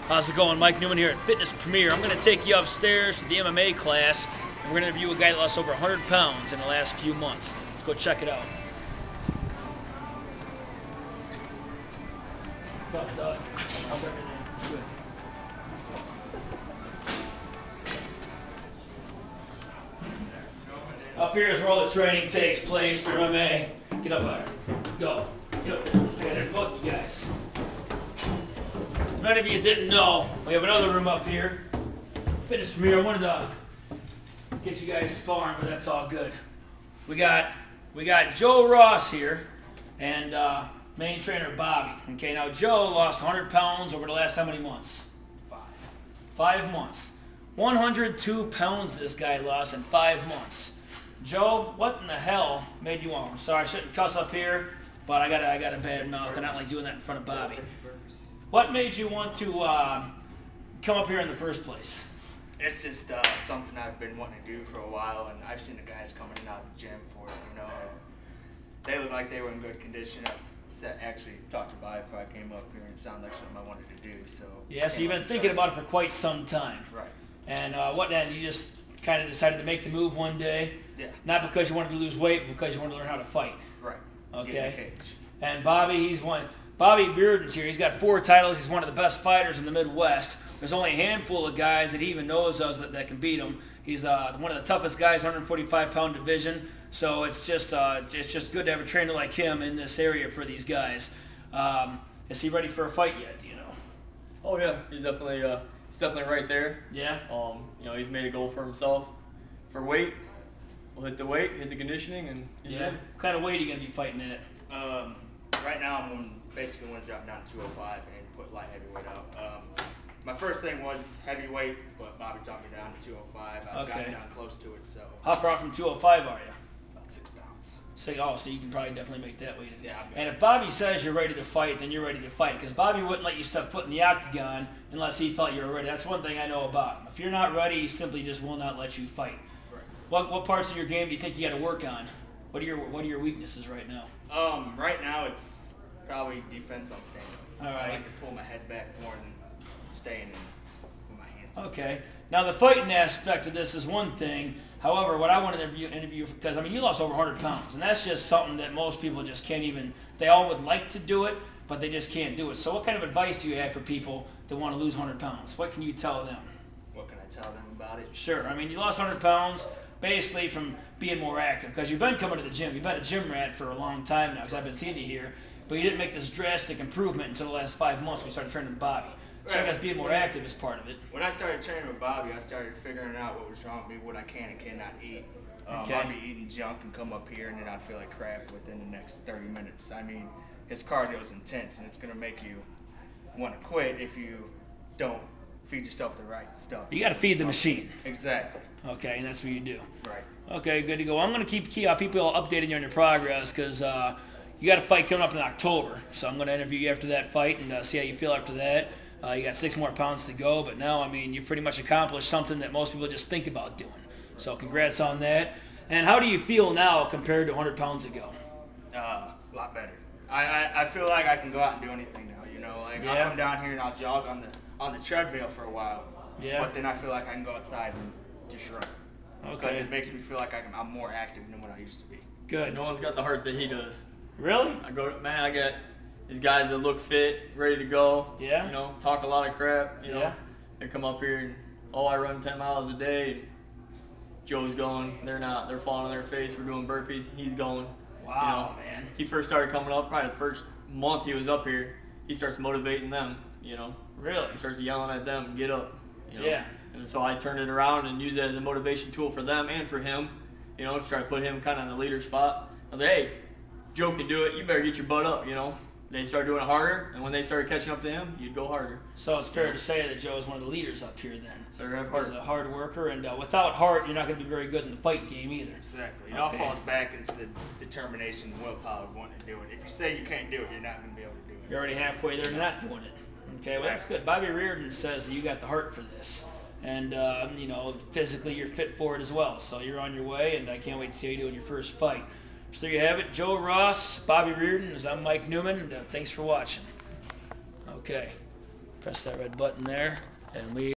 How's it going? Mike Neumann here at Fitness Premier. I'm going to take you upstairs to the MMA class, and we're going to interview a guy that lost over 100 pounds in the last few months. Let's go check it out. What's up, how's everything? Good. Up here is where all the training takes place for MMA. Get up there. Go. Get up there. I gotta book you guys. As many of you didn't know, we have another room up here. Fitness Premier. I wanted to get you guys sparring, but that's all good. We got Joe Ross here and main trainer Bobby. Okay, now Joe lost 100 pounds over the last how many months? 5 months. 102 pounds this guy lost in 5 months. Joe, what in the hell made you want? I'm sorry, I shouldn't cuss up here, but I got a bad mouth, and I don't like doing that in front of Bobby. What made you want to come up here in the first place? It's just something I've been wanting to do for a while, and I've seen the guys coming out of the gym for it, you know, and they look like they were in good condition. I actually talked to Bobby before I came up here, and it sounded like something I wanted to do. So yeah, so you've been thinking about it for quite some time. Right. And you just kind of decided to make the move one day? Yeah. Not because you wanted to lose weight, but because you wanted to learn how to fight. Right. Okay. Get in the cage. And Bobby, Bobby Bearden's here. He's got 4 titles. He's one of the best fighters in the Midwest. There's only a handful of guys that he even knows of that can beat him. He's one of the toughest guys, 145-pound division. So it's just good to have a trainer like him in this area for these guys. Is he ready for a fight yet? Do you know? Oh yeah, he's definitely right there. Yeah. You know, he's made a goal for himself. For weight, we'll hit the weight, hit the conditioning, and yeah. What kind of weight are you gonna be fighting at? Right now, I'm basically want to drop down to 205 and put light heavyweight out. My first thing was heavyweight, but Bobby talked me down to 205. I've gotten down close to it, so. How far from 205 are you? About 6 pounds. So you can probably definitely make that weight. Yeah. And if Bobby says you're ready to fight, then you're ready to fight. Because Bobby wouldn't let you step foot in the octagon unless he felt you were ready. That's one thing I know about him. If you're not ready, he simply just will not let you fight. Right. What parts of your game do you think you got to work on? What are your weaknesses right now? Right now it's probably defense on stand-up. All right. I like to pull my head back more than staying in with my hands. Okay. Now the fighting aspect of this is one thing. However, what I want to interview because I mean you lost over 100 pounds, and that's just something that most people just can't even. They all would like to do it, but they just can't do it. So what kind of advice do you have for people that want to lose 100 pounds? What can you tell them? What can I tell them about it? Sure. I mean, you lost 100 pounds basically from being more active because you've been coming to the gym. You've been a gym rat for a long time now because I've been seeing you here, but you didn't make this drastic improvement until the last 5 months when you started training with Bobby. So I guess being more active is part of it. When I started training with Bobby, I started figuring out what was wrong with me, what I can and cannot eat. I'd be eating junk and come up here, and then I'd feel like crap within the next 30 minutes. I mean, his cardio is intense, and it's going to make you want to quit if you don't feed yourself the right stuff. You got to feed the machine. Exactly. Okay, and that's what you do. Right. Okay, good to go. I'm going to keep people updating you on your progress because you got a fight coming up in October. So I'm going to interview you after that fight and see how you feel after that. You got 6 more pounds to go, but now, I mean, you've pretty much accomplished something that most people just think about doing. So congrats on that. And how do you feel now compared to 100 pounds ago? A lot better. I feel like I can go out and do anything now, you know. Like, I'll come down here and I'll jog on the treadmill for a while. Yeah. But then I feel like I can go outside and just run. Okay. Because it makes me feel like I'm more active than what I used to be. Good. No one's got the heart that he does. Really? I got these guys that look fit, ready to go. Yeah. You know, talk a lot of crap. You know, yeah. They come up here and I run 10 miles a day. Joe's going. They're not. They're falling on their face. We're doing burpees. He's going. Wow, you know, man. He first started coming up. Probably the first month he was up here, he starts motivating them. You know. Really? He starts yelling at them, "Get up!" You know? Yeah. And so I turned it around and used it as a motivation tool for them and for him. You know, to try to put him kind of in the leader spot. I was like, "Hey, Joe can do it. You better get your butt up." You know. They started doing it harder, and when they started catching up to him, he'd go harder. So it's fair to say that Joe is one of the leaders up here then. He's a hard worker, and without heart, you're not going to be very good in the fight game either. Exactly. It all falls back into the determination and willpower of wanting to do it. If you say you can't do it, you're not going to be able to do it. You're already halfway there not doing it. Okay, well, that's good. Bobby Bearden says that you got the heart for this. And, you know, physically you're fit for it as well. So you're on your way, and I can't wait to see how you do in your first fight. So there you have it. Joe Ross, Bobby Bearden. I'm Mike Neumann, and thanks for watching. Okay. Press that red button there, and we